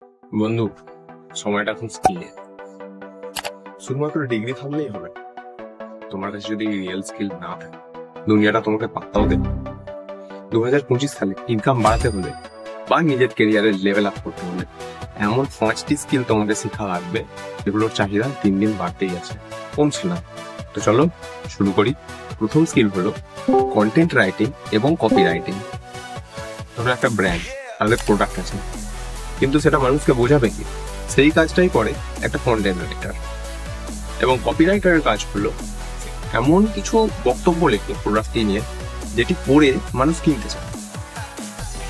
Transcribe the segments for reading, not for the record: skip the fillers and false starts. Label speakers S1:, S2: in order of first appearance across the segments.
S1: বন্ধু, সময়টা এখন স্কিলে। শুধুমাত্র ডিগ্রি থাকলেই হবে না। তোমার কাছে যদি রিয়েল স্কিল না থাকে, দুনিয়াটা তোমাকে পাত্তাও দেবে। 2025 সালে ইনকাম বাড়াতে হলে বা নিজের কেরিয়ারের লেভেল আপ করতে হলে এমন 5টি স্কিল তোমাকে শেখা লাগবে, যেগুলোর চাহিদা দিন দিন বাড়তেই আছে, কমছে না। তো চলো শুরু করি। প্রথম স্কিল হলো কন্টেন্ট রাইটিং এবং কপি রাইটিং। ধরো একটা ব্র্যান্ড, তাদের প্রোডাক্ট আছে, কিন্তু সেটা মানুষকে বোঝাবে কি? সেই কাজটাই করে একটা কন্টেন্ট রাইটার। এবং কপিরাইটারের কাজ হলো এমন কিছু বক্তব্য লেখো প্রোডাক্টটি নিয়ে, যেটি পড়ে মানুষ কিনতে চায়।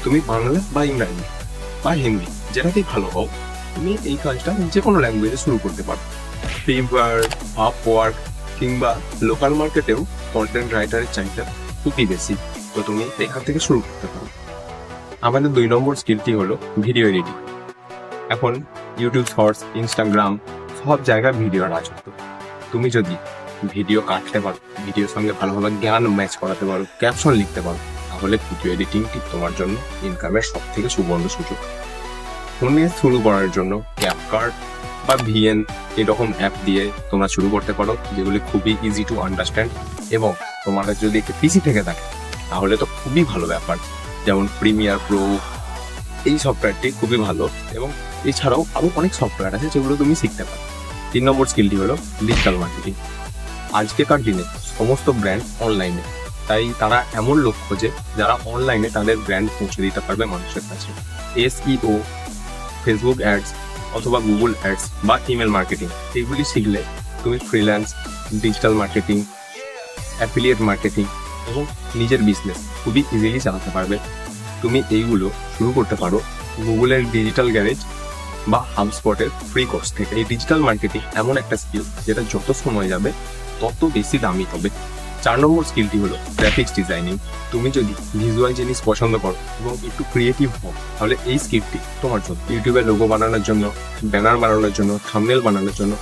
S1: তুমি বাংলা বা ইংরাজি বা হিন্দি, যেটাতেই ভালো হও, তুমি এই কাজটা যে কোনো ল্যাঙ্গুয়েজে শুরু করতে পারো। ফিভার, আপওয়ার্ক কিংবা লোকাল মার্কেটেও কন্টেন্ট রাইটারের চাহিদা খুবই বেশি। তো তুমি এখান থেকে শুরু করতে পারো। আমাদের 2 নম্বর স্কিলটি হলো ভিডিও এডিটিং। এখন ইউটিউব শর্টস, ইনস্টাগ্রাম, সব জায়গায় ভিডিও রাজত্ব। তুমি যদি ভিডিও কাটতে পারো, ভিডিওর সঙ্গে ভালোভাবে জ্ঞান ম্যাচ করাতে পারো, ক্যাপশন লিখতে পারো, তাহলে ভিডিও এডিটিংটি তোমার জন্য ইনকামের সব থেকে সুবর্ণ সুযোগ। ফোনে শুরু করার জন্য ক্যাপকাট বা ভিএন এরকম অ্যাপ দিয়ে তোমরা শুরু করতে পারো, যেগুলি খুবই ইজি টু আন্ডারস্ট্যান্ড। এবং তোমার কাছে যদি একটা পিসি থেকে থাকে, তাহলে তো খুবই ভালো ব্যাপার। যেমন প্রিমিয়ার প্রো, এই সফটওয়্যারটি খুবই ভালো। এবং এছাড়াও আরো অনেক সফটওয়্যার আছে যেগুলো তুমি শিখতে পারো। 3 নম্বর স্কিলটি হলো ডিজিটাল মার্কেটিং। আজকেকার দিনে সমস্ত ব্র্যান্ড অনলাইনে, তাই তারা এমন লোক খোঁজে যারা অনলাইনে তাদের ব্র্যান্ড পৌঁছে দিতে পারবে মানুষের কাছে। এসইও, ফেসবুক অ্যাডস অথবা গুগল অ্যাডস বা ইমেল মার্কেটিং, এগুলি শিখলে তুমি freelance, digital marketing, affiliate marketing এবং নিজের বিজনেস খুবই ইজিলি চালাতে পারবে। তুমি এইগুলো শুরু করতে পারো গুগলের ডিজিটাল গ্যারেজ বা হাবস্পটের ফ্রি কোর্স থেকে। এই ডিজিটাল মার্কেটিং এমন একটা স্কিল যেটা যত সময় যাবে তত বেশি দামি হবে। 4 নম্বর স্কিলটি হলো গ্রাফিক্স ডিজাইনিং। তুমি যদি ভিজুয়াল জিনিস পছন্দ করো এবং একটু ক্রিয়েটিভ হও, তাহলে এই স্কিলটি তোমার জন্য। ইউটিউবে লোগো বানানোর জন্য, ব্যানার বানানোর জন্য, থাম্বনেল বানানোর জন্য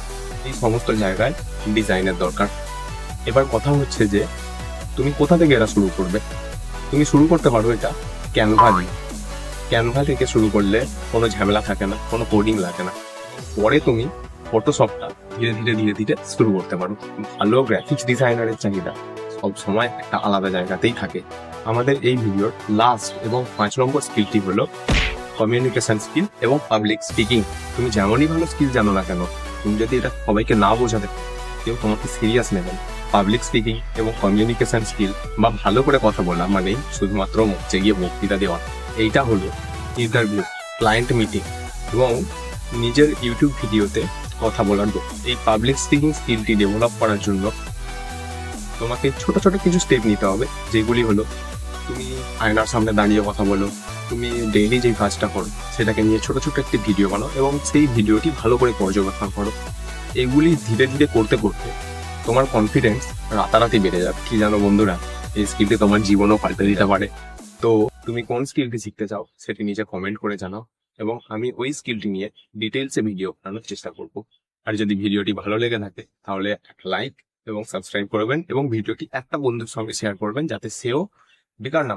S1: এই সমস্ত জায়গায় ডিজাইনের দরকার। এবার কথা হচ্ছে যে তুমি কোথা থেকে এটা শুরু করবে। তুমি শুরু করতে পারো এটা ক্যানভা দিয়ে। ক্যানভা থেকে শুরু করলে কোনো ঝামেলা থাকে না, কোনো কোডিং লাগে না। পরে তুমি ফটোশপটা ধীরে ধীরে ধীরে ধীরে শুরু করতে পারো। ভালো গ্রাফিক্স ডিজাইনারের চাহিদা সব সময় একটা আলাদা জায়গাতেই থাকে। আমাদের এই ভিডিওর লাস্ট এবং 5 নম্বর স্কিলটি হলো কমিউনিকেশন স্কিল এবং পাবলিক স্পিকিং। তুমি যেমনই ভালো স্কিল জানো না কেন, তুমি যদি এটা সবাইকে না বোঝাতে পারো, কেউ তোমাকে সিরিয়াস নেবে না। পাবলিক স্পিকিং এবং কমিউনিকেশন স্কিল বা ভালো করে কথা বলা মানেই শুধুমাত্র মঞ্চে গিয়ে বক্তৃতা দেওয়া। এইটা হলো ইন্টারভিউ, ক্লায়েন্ট মিটিং এবং নিজের ইউটিউব ভিডিওতে কথা বলার দক্ষতা। এই পাবলিক স্পিকিং স্কিলটি ডেভেলপ করার জন্য তোমাকে ছোট ছোট কিছু স্টেপ নিতে হবে, যেগুলি হলো তুমি আয়নার সামনে দাঁড়িয়ে কথা বলো, তুমি ডেইলি যে কাজটা করো সেটাকে নিয়ে ছোট ছোট একটি ভিডিও বানাও এবং সেই ভিডিওটি ভালো করে পর্যবেক্ষণ করো। এগুলি ধীরে ধীরে করতে করতে তোমার কনফিডেন্স রাতারাতি বেড়ে যাবে। কি জানো বন্ধুরা, এই স্কিলটি তোমার জীবনও পাল্টে দিতে পারে। তো তুমি কোন স্কিলটি শিখতে চাও সেটি নিচে কমেন্ট করে জানাও, এবং আমি ওই স্কিলটি নিয়ে ডিটেলসে ভিডিও বানানোর চেষ্টা করব। আর যদি ভিডিওটি ভালো লেগে থাকে তাহলে একটা লাইক এবং সাবস্ক্রাইব করবেন, এবং ভিডিওটি একটা বন্ধুর সঙ্গে শেয়ার করবেন, যাতে সেও বেকার না